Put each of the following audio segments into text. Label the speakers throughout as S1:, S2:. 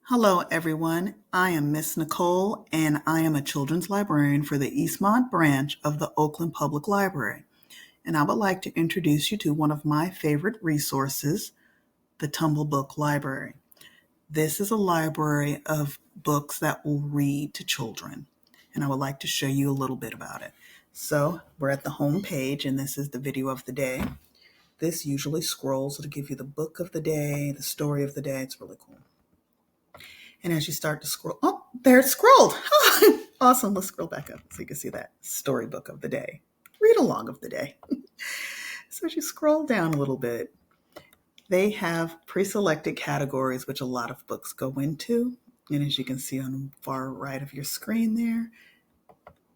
S1: Hello, everyone. I am Miss Nichole, and I am a children's librarian for the Eastmont branch of the Oakland Public Library. And I would like to introduce you to one of my favorite resources, the Tumblebook Library. This is a library of books that will read to children, and I would like to show you a little bit about it. So we're at the home page, and this is the video of the day. This usually scrolls to give you the book of the day, the story of the day. It's really cool. And as you start to scroll, oh, there it scrolled. Awesome. Let's scroll back up so you can see that storybook of the day, read along of the day. So as you scroll down a little bit, they have pre-selected categories, which a lot of books go into. And as you can see on the far right of your screen there,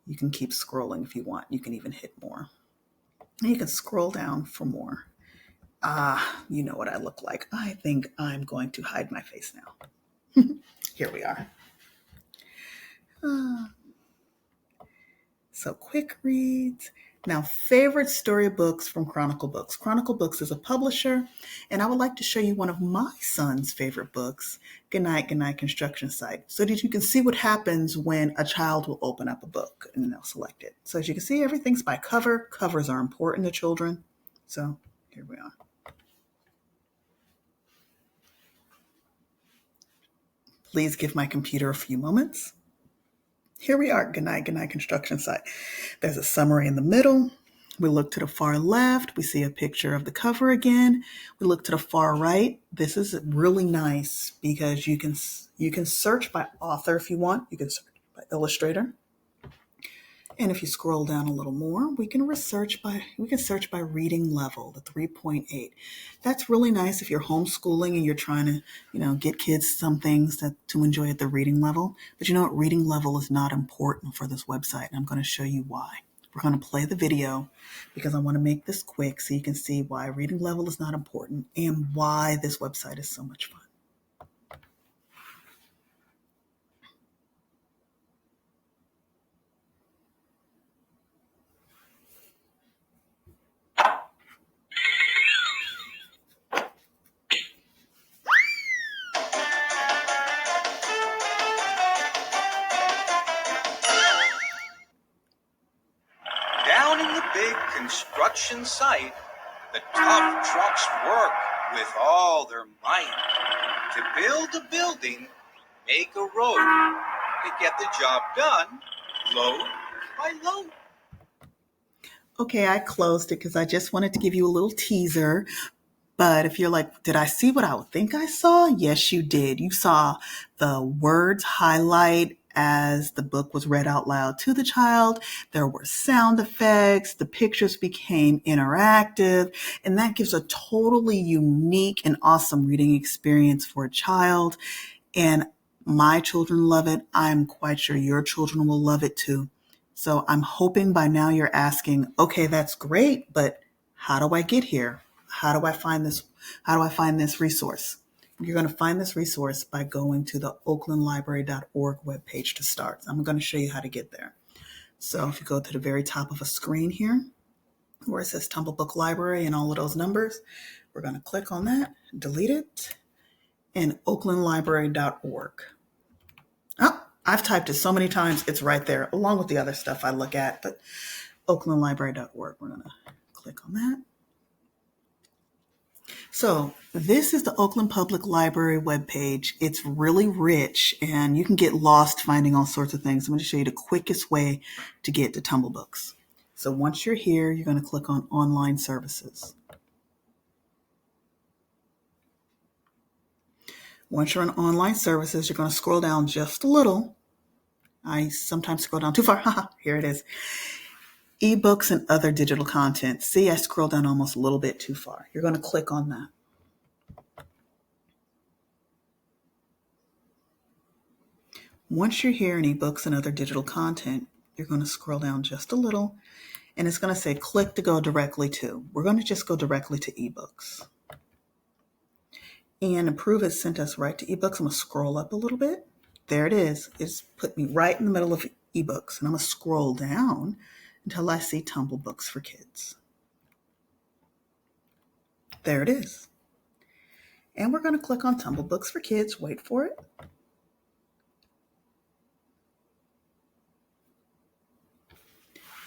S1: you can keep scrolling if you want. You can even hit more. And you can scroll down for more. You know what I look like. I think I'm going to hide my face now. Here we are. So quick reads. Now, favorite storybooks from Chronicle Books. Chronicle Books is a publisher, and I would like to show you one of my son's favorite books, Goodnight, Goodnight Construction Site, so that you can see what happens when a child will open up a book and they'll select it. So as you can see, everything's by cover. Covers are important to children. So here we are. Please give my computer a few moments. Here we are, Goodnight, Goodnight Construction Site. There's a summary in the middle. We look to the far left. We see a picture of the cover again. We look to the far right. This is really nice because you can search by author if you want. You can search by illustrator. And if you scroll down a little more, we can search by reading level, the 3.8. That's really nice if you're homeschooling and you're trying to, get kids some things to enjoy at the reading level. But you know what? Reading level is not important for this website, and I'm going to show you why. We're going to play the video because I want to make this quick so you can see why reading level is not important and why this website is so much fun.
S2: Down in the big construction site, the tough trucks work with all their might to build a building, make a road, to get the job done, load by load.
S1: Okay, I closed it because I just wanted to give you a little teaser. But if you're like, did I see what I would think I saw? Yes, you did. You saw the words highlight as the book was read out loud to the child. There were sound effects. The pictures became interactive. And that gives a totally unique and awesome reading experience for a child. And my children love it. I'm quite sure your children will love it too. So I'm hoping by now you're asking, okay, that's great, but how do I get here? How do I find this? How do I find this resource? You're going to find this resource by going to the oaklandlibrary.org webpage to start. I'm going to show you how to get there. So if you go to the very top of a screen here, where it says Tumblebook Library and all of those numbers, we're going to click on that, delete it, and oaklandlibrary.org. Oh, I've typed it so many times, it's right there, along with the other stuff I look at, but oaklandlibrary.org, we're going to click on that. So this is the Oakland Public Library webpage. It's really rich and you can get lost finding all sorts of things. I'm going to show you the quickest way to get to Tumblebooks. So once you're here, you're going to click on Online Services. Once you're on Online Services, you're going to scroll down just a little. I sometimes scroll down too far. Here it is. Ebooks and other digital content. See, I scrolled down almost a little bit too far. You're going to click on that. Once you're here in ebooks and other digital content, you're going to scroll down just a little, and it's going to say click to go directly to. We're going to just go directly to ebooks. And Approve has sent us right to ebooks. I'm going to scroll up a little bit. There it is. It's put me right in the middle of ebooks, and I'm going to scroll down until I see Tumblebooks for Kids. There it is. And we're going to click on Tumblebooks for Kids. Wait for it.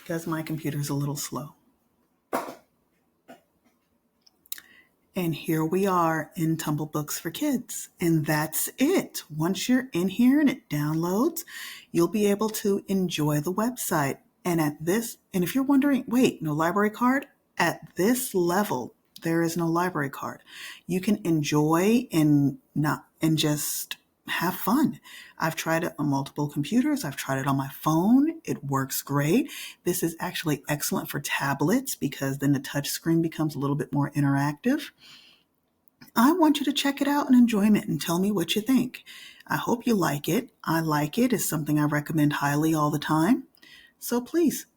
S1: because my computer's a little slow. And here we are in Tumblebooks for Kids. And that's it. Once you're in here and it downloads, you'll be able to enjoy the website. And if you're wondering, wait, no library card? At this level, there is no library card. You can enjoy and just have fun. I've tried it on multiple computers. I've tried it on my phone. It works great. This is actually excellent for tablets because then the touch screen becomes a little bit more interactive. I want you to check it out and enjoy it and tell me what you think. I hope you like it. I like it. It's something I recommend highly all the time. So please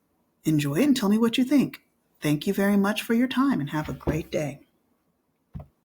S1: enjoy it and tell me what you think. Thank you very much for your time and have a great day.